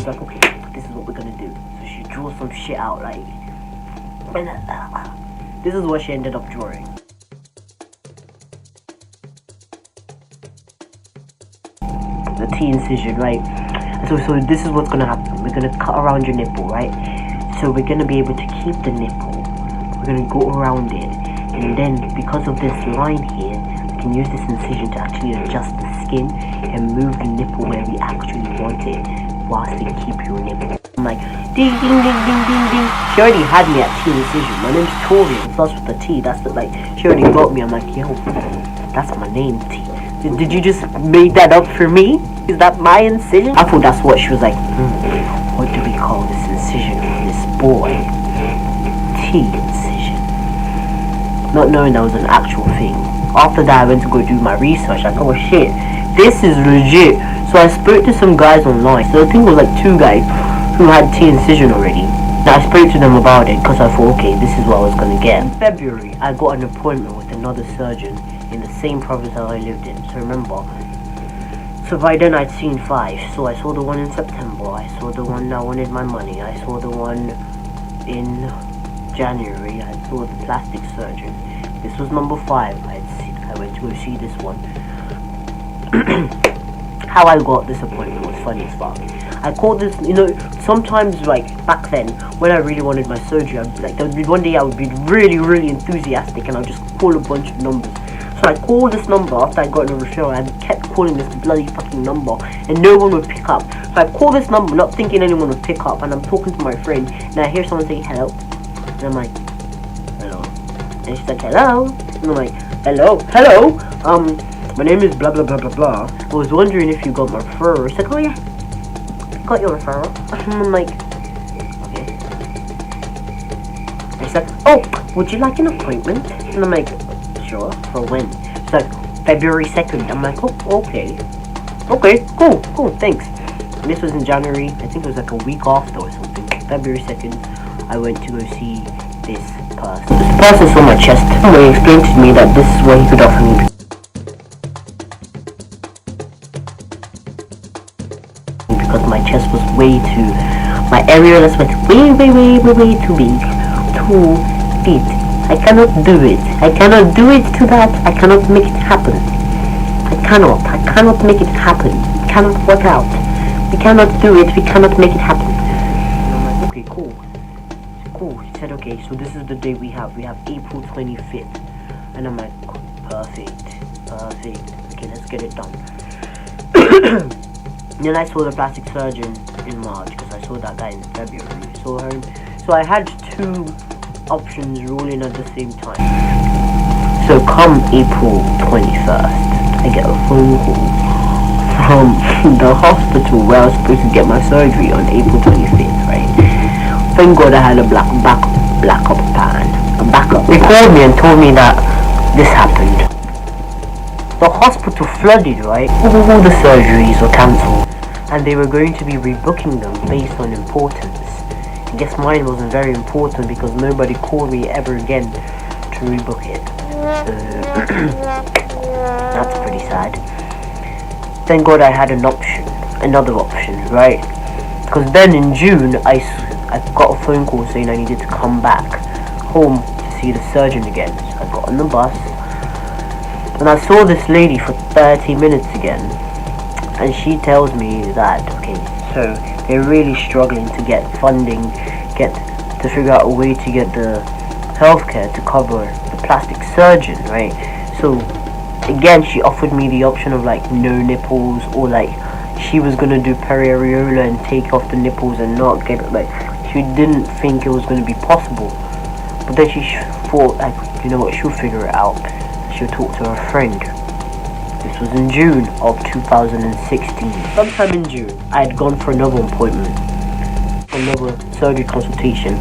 was like, okay, this is what we're gonna do. So she drew some shit out, like, this is what she ended up drawing. The T incision, right? So this is what's gonna happen. We're gonna cut around your nipple, right? So we're gonna be able to keep the nipple. We're gonna go around it, and then because of this line here, we can use this incision to actually adjust the skin and move the nipple where we actually want it, whilst we keep your nipple. I'm like, ding ding ding ding ding ding. She already had me at T incision. My name's Tori. It starts with a T. That's the, like, she already got me. I'm like, yo, that's my name, T. Did you just make that up for me? Is that my incision? I thought that's what she was like. What do we call this incision on this boy? T incision. Not knowing that was an actual thing. After that, I went to go do my research. Like, oh shit, this is legit. So I spoke to some guys online. So I think it was like 2 guys who had T incision already. Now I spoke to them about it because I thought, okay, this is what I was gonna get. In February, I got an appointment with another surgeon in the same province that I lived in. So remember, so by then I'd seen 5. So I saw the one in September, I saw the one that wanted my money, I saw the one in January, I saw the plastic surgeon. This was number 5. I went to go see this one. How I got this appointment was funny as fuck. I called this, you know, sometimes like back then when I really wanted my surgery, I'd be like, there would be one day I would be really enthusiastic and I'd just call a bunch of numbers. So I called this number after I got a referral. I kept calling this bloody fucking number and no one would pick up. So I called this number not thinking anyone would pick up, and I'm talking to my friend and I hear someone say hello, and I'm like, hello, and she's like, hello, and I'm like, hello, my name is blah blah blah blah blah. I was wondering if you got my referral. She's like, oh yeah, got your referral. And I'm like, okay. And she's like, oh, would you like an appointment? And I'm like, sure, for when? It's like February 2nd. I'm like, oh, okay, cool, thanks. And this was in January. I think it was like a week after or something. February 2nd, I went to go see this person. This person saw my chest. He explained to me that this is what he could offer me because my chest was way too, my areolas went way too big, too big. I cannot do it. I cannot do it to that. I cannot make it happen. I cannot make it happen. It cannot work out. We cannot do it. We cannot make it happen. And I'm like, okay, cool. She said, okay, so this is the day we have. We have April 25th. And I'm like, perfect. Okay, let's get it done. Then I saw the plastic surgeon in March because I saw that guy in February. So I had 2 options rolling at the same time. So come April 21st, I get a phone call from the hospital where I was supposed to get my surgery on April 25th, right? Thank God I had a backup plan. They called me and told me that this happened. The hospital flooded, right? All the surgeries were cancelled and they were going to be rebooking them based on importance. I guess mine wasn't very important because nobody called me ever again to rebook it. That's pretty sad. Thank God I had another option, right? Because then in June I got a phone call saying I needed to come back home to see the surgeon again. So I got on the bus and I saw this lady for 30 minutes again, and she tells me that, okay, so they're really struggling to get funding, to figure out a way to get the healthcare to cover the plastic surgeon, right? So again, she offered me the option of like no nipples, or like she was gonna do periareola and take off the nipples and not get it. Like, she didn't think it was gonna be possible, but then she thought, like, you know what, she'll figure it out. She'll talk to her friend. This was in June of 2016. Sometime in June, I had gone for another appointment, another surgery consultation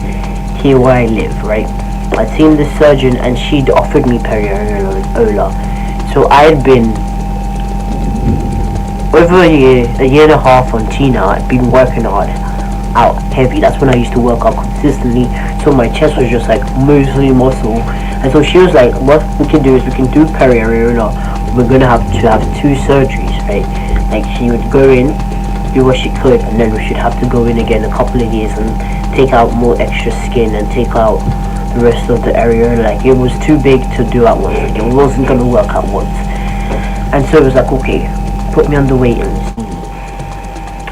here where I live, right? I'd seen this surgeon and she'd offered me periareola. So I had been over a year and a half on Tina. I'd been working out heavy. That's when I used to work out consistently. So my chest was just like mostly muscle. And so she was like, what we can do is we can do periareola. We're gonna have to have 2 surgeries, right? Like, she would go in do what she could, and then we should have to go in again a couple of years and take out more extra skin and take out the rest of the area. Like, it was too big to do at once. Like, it wasn't gonna work at once. And so it was like, okay, put me on the waiting list.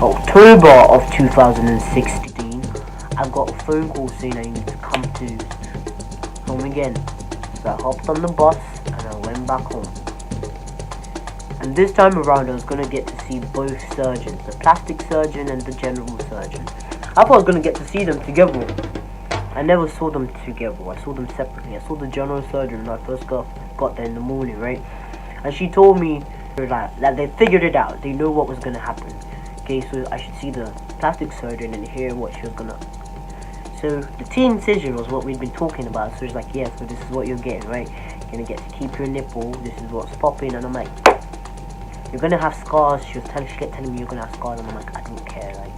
October of 2016, I got a phone call saying I need to come to home again. So I hopped on the bus and I went back home. And this time around I was going to get to see both surgeons, the plastic surgeon and the general surgeon. I thought I was going to get to see them together. I never saw them together, I saw them separately. I saw the general surgeon when I first got there in the morning, right? And she told me that they figured it out, they know what was going to happen. Okay, so I should see the plastic surgeon and hear what she was going to. So the T-incision was what we'd been talking about. So it's like, yeah, so this is what you're getting, right? You're going to get to keep your nipple, this is what's popping. And I'm like, you're gonna have scars. She kept telling me you're gonna have scars, and I'm like, I don't care. Like,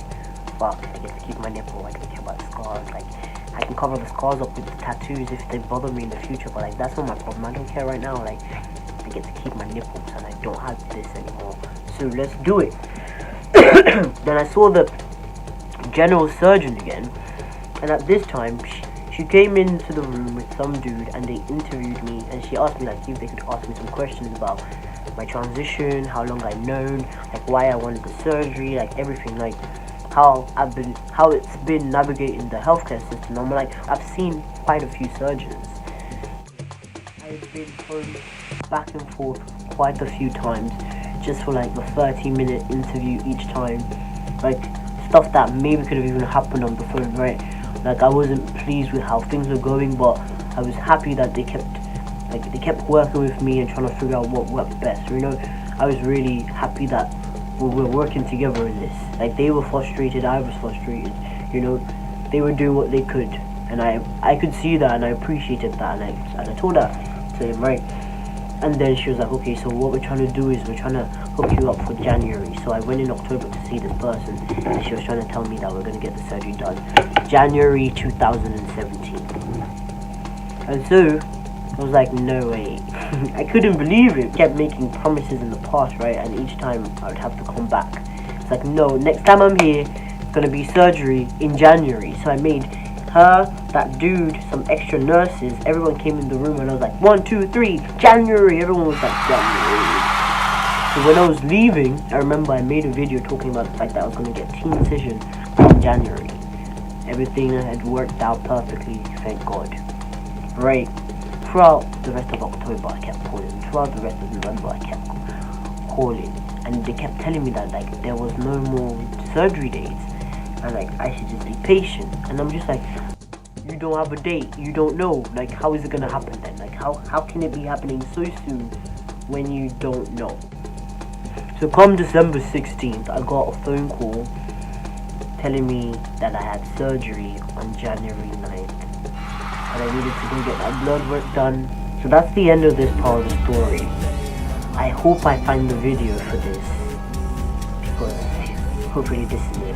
fuck, I get to keep my nipple. I don't care about the scars. Like, I can cover the scars up with the tattoos if they bother me in the future, but like, that's not my problem. I don't care right now. Like, I get to keep my nipples, and I don't have this anymore. So let's do it. Then I saw the general surgeon again, and at this time she came into the room with some dude, and they interviewed me, and she asked me like if they could ask me some questions about my transition, how long I've known, like why I wanted the surgery, like everything, like how it's been navigating the healthcare system. I'm like, I've seen quite a few surgeons. I've been home back and forth quite a few times, just for like the 30-minute interview each time, like stuff that maybe could have even happened on the phone, right? Like, I wasn't pleased with how things were going, but I was happy that they kept working with me and trying to figure out what worked best. You know, I was really happy that we were working together in this. Like, they were frustrated, I was frustrated. You know, they were doing what they could, and I could see that, and I appreciated that, and I told that to him, right? And then she was like, okay, so what we're trying to do is we're trying to hook you up for January. So I went in October to see this person, and she was trying to tell me that we're going to get the surgery done January 2017. And so I was like, no way. I couldn't believe it. Kept making promises in the past, right? And each time I would have to come back. It's like, no, next time I'm here, it's going to be surgery in January. So I made her, that dude, some extra nurses. Everyone came in the room, and I was like, 1, 2, 3, January. Everyone was like, January. So when I was leaving, I remember I made a video talking about the fact that I was going to get T-incision in January. Everything had worked out perfectly, thank God. Right. Throughout the rest of October, I kept calling. Throughout the rest of November, I kept calling. And they kept telling me that, like, there was no more surgery dates. And, like, I should just be patient. And I'm just like, you don't have a date. You don't know. Like, how is it going to happen then? Like, how can it be happening so soon when you don't know? So, come December 16th, I got a phone call telling me that I had surgery on January 9th. And I needed to go get my blood work done. So that's the end of this part of the story. I hope I find the video for this, because hopefully this is it.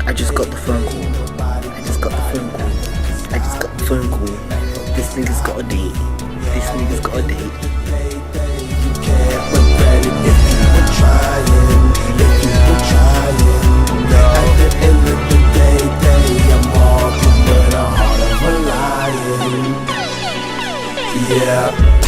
I just got the phone call. I just got the phone call. This nigga's got a date. You can't regret it if you were trying. At the end of the day, I'm walking with a heart of a lion. Yeah.